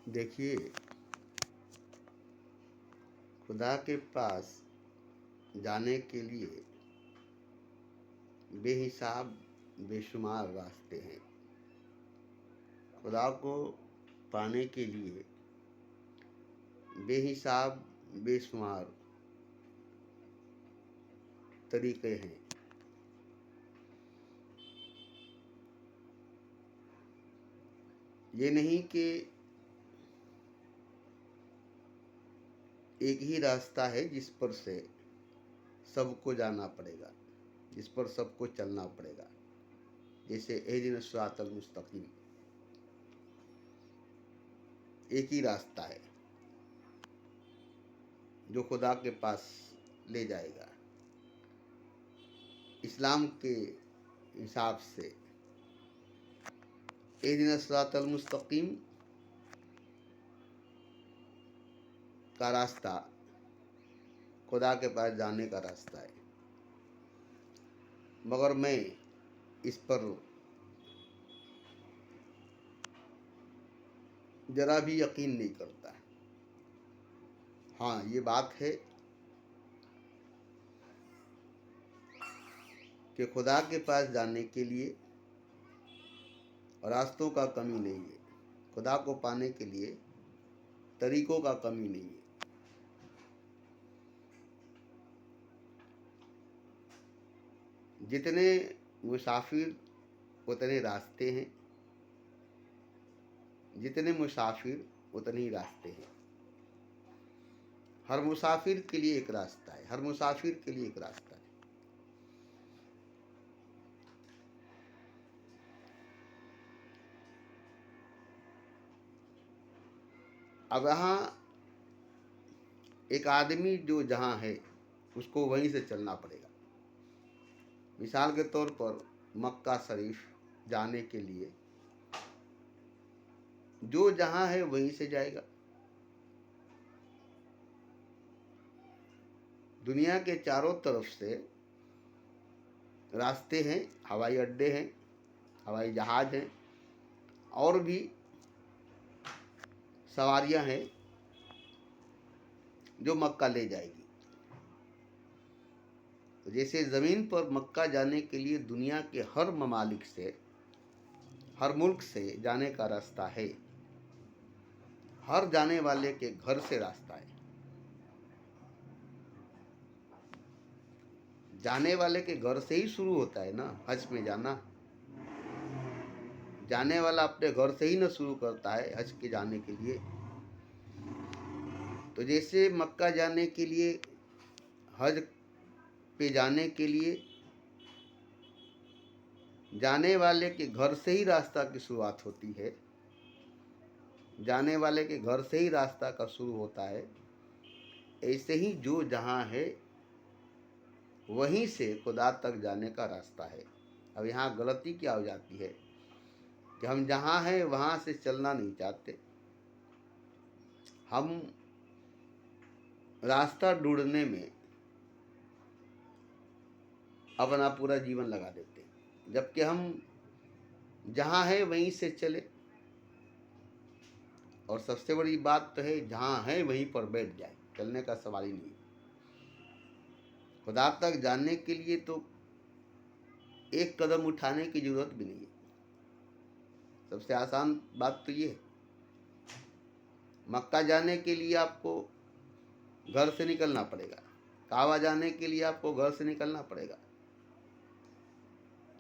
देखिए, खुदा के पास जाने के लिए बेहिसाब बेशुमार रास्ते हैं। खुदा को पाने के लिए बेहिसाब बेशुमार तरीके हैं। ये नहीं कि एक ही रास्ता है जिस पर से सबको जाना पड़ेगा, जिस पर सबको चलना पड़ेगा। जैसे एहदिन सिरातल मुस्तकीम, एक ही रास्ता है जो खुदा के पास ले जाएगा। इस्लाम के हिसाब से एहदिन सिरातल मुस्तकीम का रास्ता खुदा के पास जाने का रास्ता है, मगर मैं इस पर जरा भी यकीन नहीं करता। हाँ, ये बात है कि खुदा के पास जाने के लिए रास्तों का कमी नहीं है, खुदा को पाने के लिए तरीकों का कमी नहीं है। जितने मुसाफिर उतने रास्ते हैं, जितने मुसाफिर उतने ही रास्ते हैं। हर मुसाफिर के लिए एक रास्ता है, हर मुसाफिर के लिए एक रास्ता है। अब यहाँ एक आदमी जो जहाँ है उसको वहीं से चलना पड़ेगा। मिसाल के तौर पर मक्का शरीफ जाने के लिए जो जहाँ है वहीं से जाएगा। दुनिया के चारों तरफ से रास्ते हैं, हवाई अड्डे हैं, हवाई जहाज हैं, और भी सवारियां हैं जो मक्का ले जाएगी। तो जैसे ज़मीन पर मक्का जाने के लिए दुनिया के हर ममालिक से, हर मुल्क से जाने का रास्ता है, हर जाने वाले के घर से रास्ता है। जाने वाले के घर से ही शुरू होता है ना हज में जाना। जाने वाला अपने घर से ही न शुरू करता है हज के जाने के लिए। तो जैसे मक्का जाने के लिए, हज पे जाने के लिए जाने वाले के घर से ही रास्ता की शुरुआत होती है, जाने वाले के घर से ही रास्ता का शुरू होता है, ऐसे ही जो जहाँ है वहीं से खुदा तक जाने का रास्ता है। अब यहाँ गलती क्या हो जाती है कि हम जहाँ हैं वहाँ से चलना नहीं चाहते, हम रास्ता ढूंढने में अपना पूरा जीवन लगा देते हैं, जबकि हम जहाँ हैं वहीं से चले। और सबसे बड़ी बात तो है जहाँ है वहीं पर बैठ जाए, चलने का सवाल ही नहीं। खुदा तक जाने के लिए तो एक कदम उठाने की जरूरत भी नहीं है। सबसे आसान बात तो ये है, मक्का जाने के लिए आपको घर से निकलना पड़ेगा, काबा जाने के लिए आपको घर से निकलना पड़ेगा,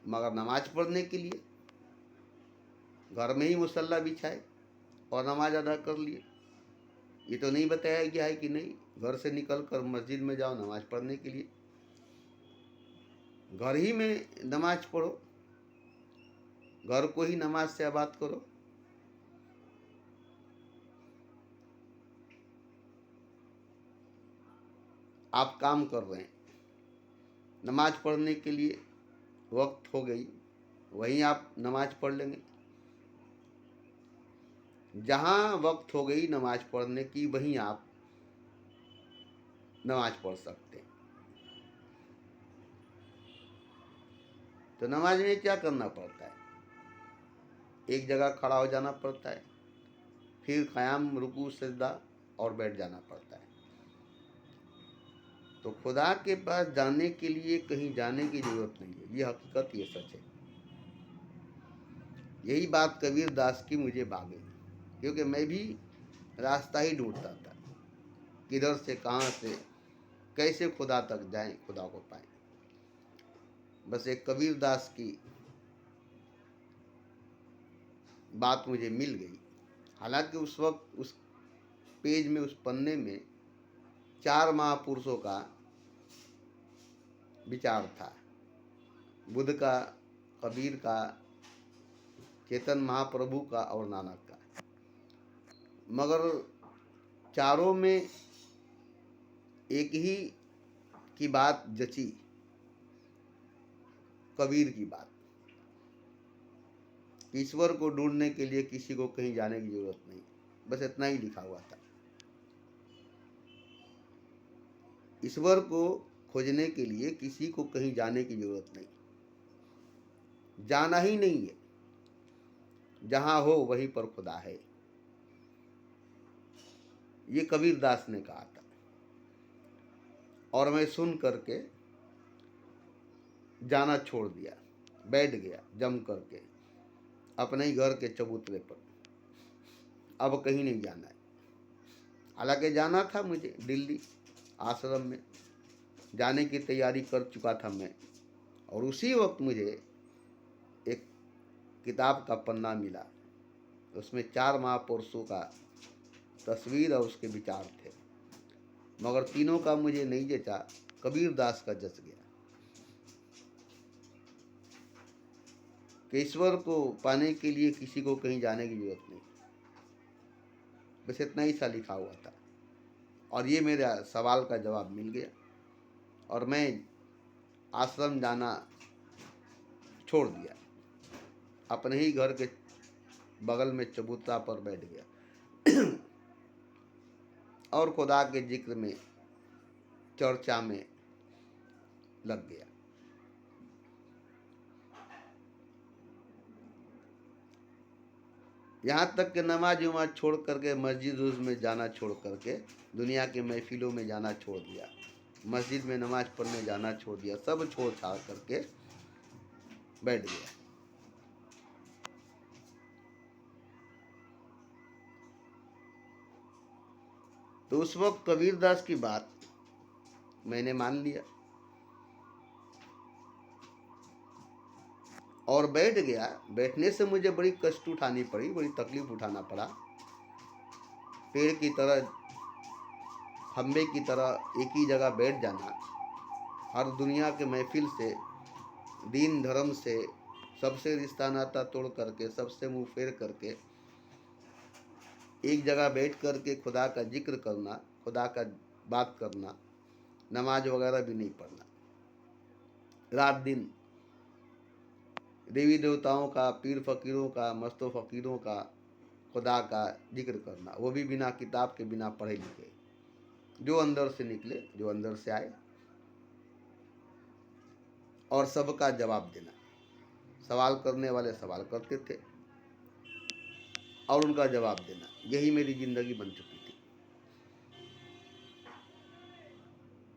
मगर नमाज पढ़ने के लिए घर में ही मुसल्ला बिछाए और नमाज अदा कर लिए। ये तो नहीं बताया गया है कि नहीं घर से निकल कर मस्जिद में जाओ नमाज पढ़ने के लिए। घर ही में नमाज पढ़ो, घर को ही नमाज से आबाद करो। आप काम कर रहे हैं, नमाज पढ़ने के लिए वक्त हो गई, वहीं आप नमाज पढ़ लेंगे। जहाँ वक्त हो गई नमाज पढ़ने की वहीं आप नमाज पढ़ सकते हैं। तो नमाज में क्या करना पड़ता है? एक जगह खड़ा हो जाना पड़ता है, फिर क़याम, रुकू, सजदा और बैठ जाना पड़ता है। तो खुदा के पास जाने के लिए कहीं जाने की ज़रूरत नहीं है। ये हकीकत, ये सच है। यही बात कबीर दास की मुझे भागे, क्योंकि मैं भी रास्ता ही ढूंढता था, किधर से, कहाँ से, कैसे खुदा तक जाएं, खुदा को पाएं। बस एक कबीर दास की बात मुझे मिल गई। हालांकि उस वक्त उस पेज में, उस पन्ने में 4 महापुरुषों का विचार था, बुद्ध का, कबीर का, चेतन महाप्रभु का और नानक का। मगर चारों में एक ही की बात जची, कबीर की बात। ईश्वर को ढूंढने के लिए किसी को कहीं जाने की जरूरत नहीं, बस इतना ही लिखा हुआ था। ईश्वर को खोजने के लिए किसी को कहीं जाने की जरूरत नहीं, जाना ही नहीं है। जहां हो वहीं पर खुदा है, ये कबीर दास ने कहा था। और मैं सुन करके जाना छोड़ दिया, बैठ गया जम करके अपने ही घर के चबूतरे पर। अब कहीं नहीं जाना है। हालांकि जाना था मुझे दिल्ली आश्रम में, जाने की तैयारी कर चुका था मैं। और उसी वक्त मुझे एक किताब का पन्ना मिला, उसमें 4 महापुरुषों का तस्वीर और उसके विचार थे। मगर तीनों का मुझे नहीं जचा, कबीर दास का जच गया। कि ईश्वर को पाने के लिए किसी को कहीं जाने की जरूरत नहीं, बस इतना ही सा लिखा हुआ था। और ये मेरा सवाल का जवाब मिल गया और मैं आश्रम जाना छोड़ दिया, अपने ही घर के बगल में चबूतरा पर बैठ गया और खुदा के जिक्र में, चर्चा में लग गया। यहाँ तक कि नमाज वमाज छोड़ करके, मस्जिद में जाना छोड़ करके, दुनिया के महफिलों में जाना छोड़ दिया, मस्जिद में नमाज पढ़ने जाना छोड़ दिया, सब छोड़ छाड़ करके बैठ गया। तो उस वक्त कबीर दास की बात मैंने मान लिया और बैठ गया। बैठने से मुझे बड़ी कष्ट उठानी पड़ी, बड़ी तकलीफ उठाना पड़ा। पेड़ की तरह, खम्बे की तरह एक ही जगह बैठ जाना, हर दुनिया के महफिल से, दीन धर्म से, सबसे रिश्ता नाता तोड़ करके, सबसे मुंह फेर करके एक जगह बैठ करके खुदा का जिक्र करना, खुदा का बात करना, नमाज वगैरह भी नहीं पढ़ना, रात दिन देवी देवताओं का, पीर फकीरों का, मस्तो फकीरों का, खुदा का जिक्र करना, वो भी बिना किताब के, बिना पढ़े लिखे, जो अंदर से निकले, जो अंदर से आए, और सबका जवाब देना। सवाल करने वाले सवाल करते थे और उनका जवाब देना, यही मेरी जिंदगी बन चुकी थी।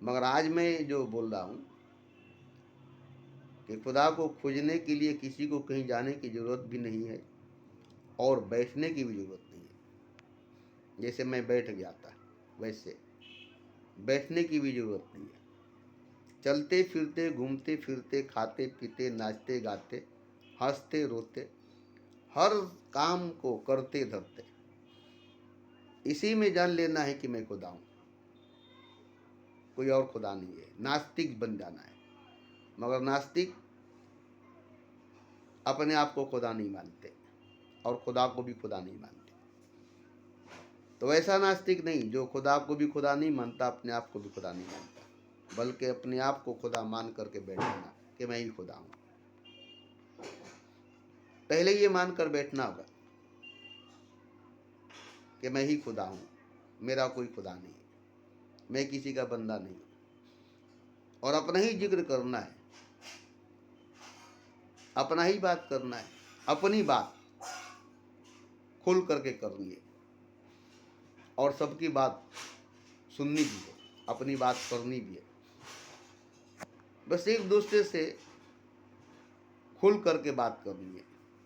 मगर आज मैं जो बोल रहा हूँ कि खुदा को खोजने के लिए किसी को कहीं जाने की ज़रूरत भी नहीं है और बैठने की भी ज़रूरत नहीं है। जैसे मैं बैठ गया था, वैसे बैठने की भी ज़रूरत नहीं है। चलते फिरते, घूमते फिरते, खाते पीते, नाचते गाते, हंसते रोते, हर काम को करते धरते, इसी में जान लेना है कि मैं खुदा हूँ, कोई और खुदा नहीं है। नास्तिक बन जाना है। मगर नास्तिक अपने आप को खुदा नहीं मानते और खुदा को भी खुदा नहीं मानते। तो ऐसा नास्तिक नहीं जो खुदा को भी खुदा नहीं मानता, अपने आप को भी खुदा नहीं मानता, बल्कि अपने आप को खुदा मान करके बैठ जाना कि मैं ही खुदा हूँ। पहले ये मानकर बैठना होगा कि मैं ही खुदा हूँ, मेरा कोई खुदा नहीं है, मैं किसी का बंदा नहीं, और अपना ही जिक्र करना है, अपना ही बात करना है, अपनी बात खुल करके करनी है। और सबकी बात सुननी भी है, अपनी बात करनी भी है। बस एक दूसरे से खुल करके बात करनी है,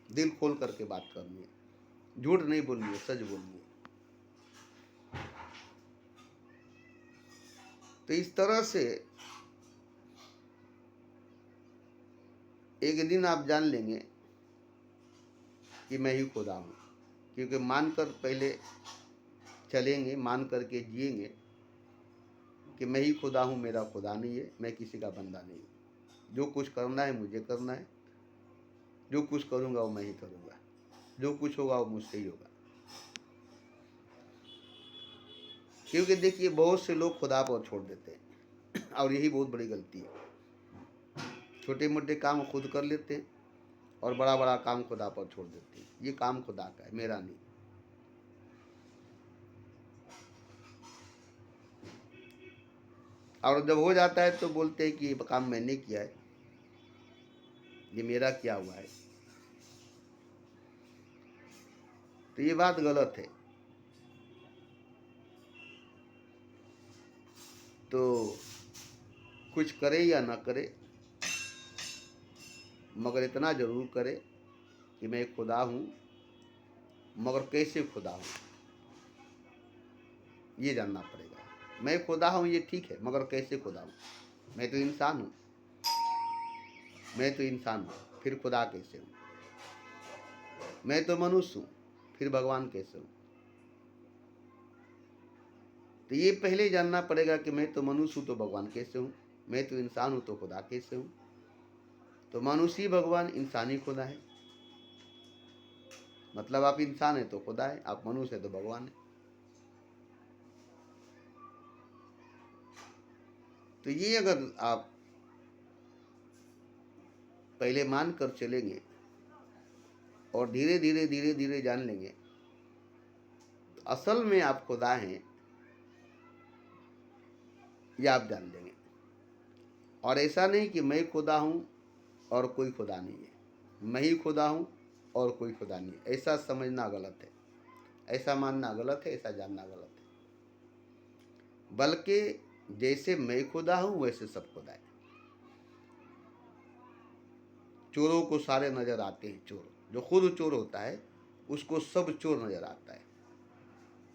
दिल खोल करके बात करनी है, झूठ नहीं बोलनी है, सच बोलनी है। तो इस तरह से एक दिन आप जान लेंगे कि मैं ही खुदा हूँ, क्योंकि मानकर पहले चलेंगे, मान करके जिएंगे कि मैं ही खुदा हूँ, मेरा खुदा नहीं है, मैं किसी का बंदा नहीं हूँ। जो कुछ करना है मुझे करना है, जो कुछ करूँगा वो मैं ही करूँगा, जो कुछ होगा वो मुझसे ही होगा। क्योंकि देखिए बहुत से लोग खुदा पर छोड़ देते हैं और यही बहुत बड़ी गलती है। छोटे मोटे काम खुद कर लेते हैं और बड़ा बड़ा काम खुदा पर छोड़ देते हैं। ये काम खुदा का है, मेरा नहीं। और जब हो जाता है तो बोलते हैं कि ये काम मैंने किया है, ये मेरा क्या हुआ है। तो ये बात गलत है। तो कुछ करे या ना करे, मगर इतना जरूर करे कि मैं खुदा हूँ, मगर कैसे खुदा हूँ ये जानना पड़ेगा। मैं खुदा हूँ ये ठीक है, मगर कैसे खुदा हूँ। मैं तो इंसान हूँ, फिर खुदा कैसे हूँ। मैं तो मनुष्य हूँ, फिर भगवान कैसे हूँ। तो ये पहले जानना पड़ेगा कि मैं तो मनुष्य हूँ तो भगवान कैसे हूँ, मैं तो इंसान हूँ तो खुदा कैसे हूँ। तो मनुष्य ही भगवान, इंसान ही खुदा है। मतलब आप इंसान है तो खुदा है, आप मनुष्य है तो भगवान है। तो ये अगर आप पहले मान कर चलेंगे और धीरे धीरे जान लेंगे तो असल में आप खुदा हैं ये आप जान लेंगे। और ऐसा नहीं कि मैं खुदा हूँ और कोई खुदा नहीं है, मैं ही खुदा हूँ और कोई खुदा नहीं है। ऐसा समझना गलत है, ऐसा मानना गलत है, ऐसा जानना गलत है। बल्कि जैसे मैं खुदा हूँ वैसे सब खुदा है। चोरों को सारे नजर आते हैं चोर, जो खुद चोर होता है उसको सब चोर नजर आता है,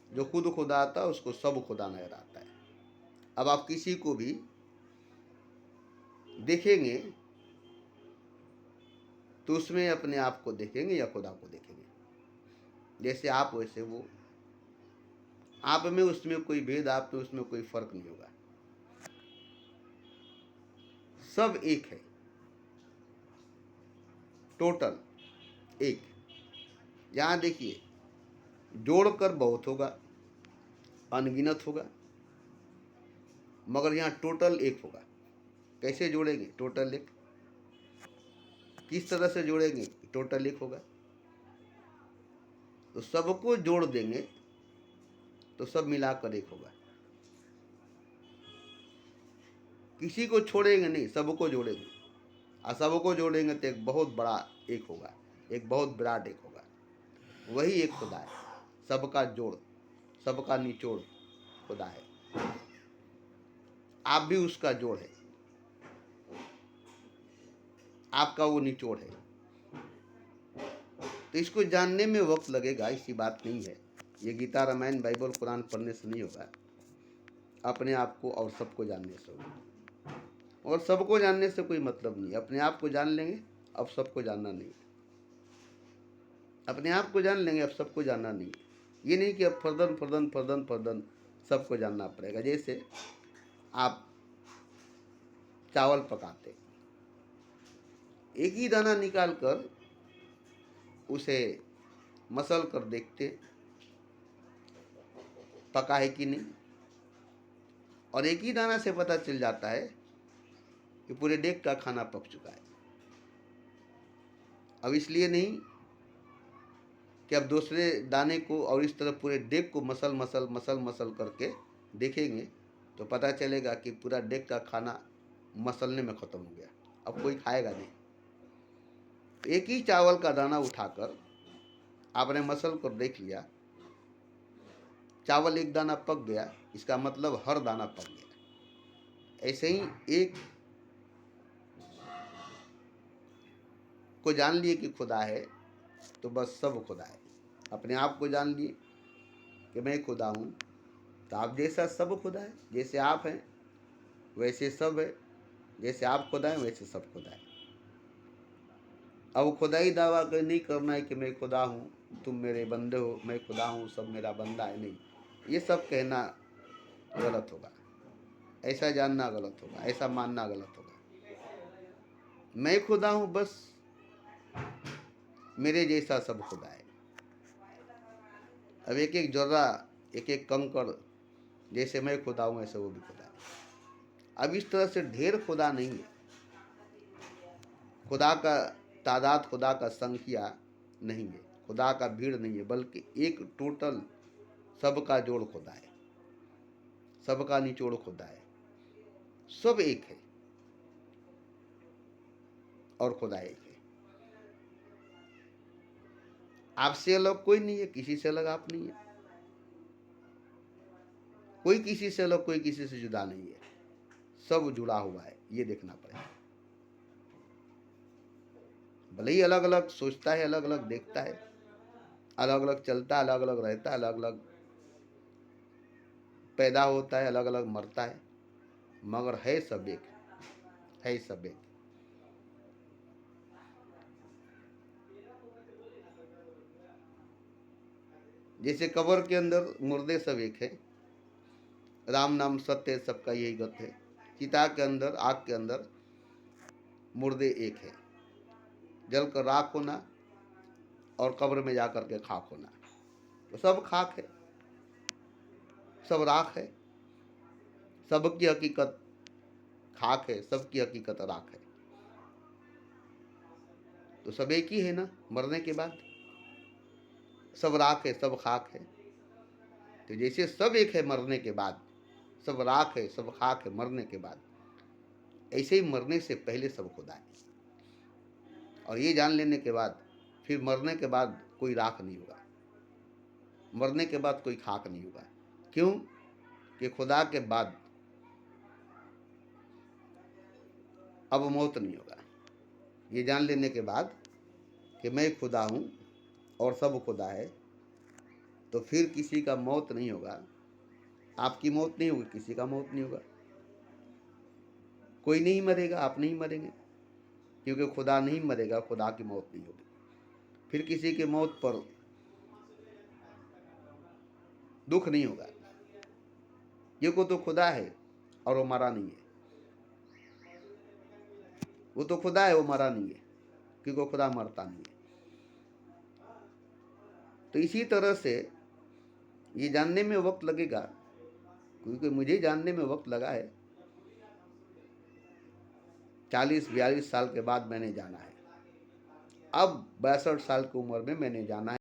जो खुद खुदा आता है उसको सब खुदा नजर आता है। अब आप किसी को भी देखेंगे तो उसमें अपने आप को देखेंगे या खुदा को देखेंगे। जैसे आप वैसे वो, आप में उसमें कोई भेद, आप में उसमें कोई फर्क नहीं होगा, सब एक है, टोटल एक। यहाँ देखिए जोड़कर बहुत होगा, अनगिनत होगा, मगर यहाँ टोटल एक होगा। कैसे जोड़ेंगे? टोटल एक। किस तरह से जोड़ेंगे? टोटल एक होगा। तो सबको जोड़ देंगे तो सब मिलाकर एक होगा। किसी को छोड़ेंगे नहीं, सबको जोड़ेंगे, और सबको जोड़ेंगे तो एक बहुत बड़ा एक होगा, एक बहुत विराट एक होगा। वही एक खुदा है, सबका जोड़, सबका निचोड़ खुदा है। आप भी उसका जोड़ है, आपका वो निचोड़ है। तो इसको जानने में वक्त लगेगा, ऐसी बात नहीं है। ये गीता रामायण बाइबल कुरान पढ़ने से नहीं होगा, अपने आप को और सबको जानने से होगा। और सबको जानने से कोई मतलब नहीं, अपने आप को जान लेंगे अब सबको जानना नहीं। अपने आप को जान लेंगे अब सबको जानना नहीं। ये नहीं कि अब फर्दन फर्दन फर्दन फर्दन सबको जानना पड़ेगा। जैसे आप चावल पकाते, एक ही दाना निकाल कर उसे मसल कर देखते पका है कि नहीं, और एक ही दाना से पता चल जाता है कि पूरे डेग का खाना पक चुका है। अब इसलिए नहीं कि अब दूसरे दाने को और इस तरह पूरे डेग को मसल मसल मसल मसल करके देखेंगे तो पता चलेगा कि पूरा डेग का खाना मसलने में ख़त्म हो गया, अब कोई खाएगा नहीं। तो एक ही चावल का दाना उठाकर आपने मसल कर देख लिया चावल एक दाना पक गया, इसका मतलब हर दाना पक गया। ऐसे ही एक को जान लिए कि खुदा है तो बस सब खुदा है। अपने आप को जान लिए कि मैं खुदा हूँ, तो आप जैसा सब खुदा है। जैसे आप हैं वैसे सब है, जैसे आप खुदा हैं वैसे सब खुदा है। अब खुदाई दावा कर नहीं करना है कि मैं खुदा हूँ, तुम मेरे बंदे हो, मैं खुदा हूँ, सब मेरा बंदा है, नहीं। ये सब कहना गलत होगा, ऐसा जानना गलत होगा, ऐसा मानना गलत होगा। मैं खुदा हूँ, बस मेरे जैसा सब खुदा है। अब एक एक जर्रा, एक एक कंकड़, जैसे मैं खुदा हूँ ऐसे वो भी खुदा है। अब इस तरह से ढेर खुदा नहीं है, खुदा का तादाद, खुदा का संख्या नहीं है, खुदा का भीड़ नहीं है, बल्कि एक टोटल सबका जोड़ खुदा है, सबका निचोड़ खुदा है। सब एक है और खुदा एक है। आपसे अलग कोई नहीं है, किसी से अलग आप नहीं है, कोई किसी से अलग, कोई किसी से जुदा नहीं है, सब जुड़ा हुआ है। ये देखना पड़ेगा। भले ही अलग अलग सोचता है, अलग अलग देखता है, अलग अलग चलता है, अलग अलग रहता है, अलग अलग पैदा होता है, अलग अलग मरता है, मगर है सब एक, है सब एक। जैसे कब्र के अंदर मुर्दे सब एक है, राम नाम सत्य सबका यही गत है। चिता के अंदर, आग के अंदर मुर्दे एक है, जल कर राख होना और कब्र में जाकर के खाक होना। तो सब खाक है, सब राख है, सबकी हकीकत खाक है, सबकी हकीकत राख है। तो सब एक ही है ना। मरने के बाद सब राख है, सब खाक है। तो जैसे सब एक है मरने के बाद, सब राख है, सब खाक है मरने के बाद, ऐसे ही मरने से पहले सब खुदा है। और ये जान लेने के बाद फिर मरने के बाद कोई राख नहीं होगा, मरने के बाद कोई खाक नहीं होगा। क्यों? कि खुदा के बाद अब मौत नहीं होगा। ये जान लेने के बाद कि मैं खुदा हूँ और सब खुदा है, तो फिर किसी का मौत नहीं होगा। आपकी मौत नहीं होगी, किसी का मौत नहीं होगा, कोई नहीं मरेगा, आप नहीं मरेंगे, क्योंकि खुदा नहीं मरेगा, खुदा की मौत नहीं होगी। फिर किसी की मौत पर दुख नहीं होगा, क्योंकि तो खुदा है और वो मरा नहीं है। वो तो खुदा है, वो मरा नहीं है, क्योंकि खुदा मरता नहीं है। तो इसी तरह से ये जानने में वक्त लगेगा, क्योंकि मुझे जानने में वक्त लगा है। 40-42 साल के बाद मैंने जाना है। अब 62 साल की उम्र में मैंने जाना है।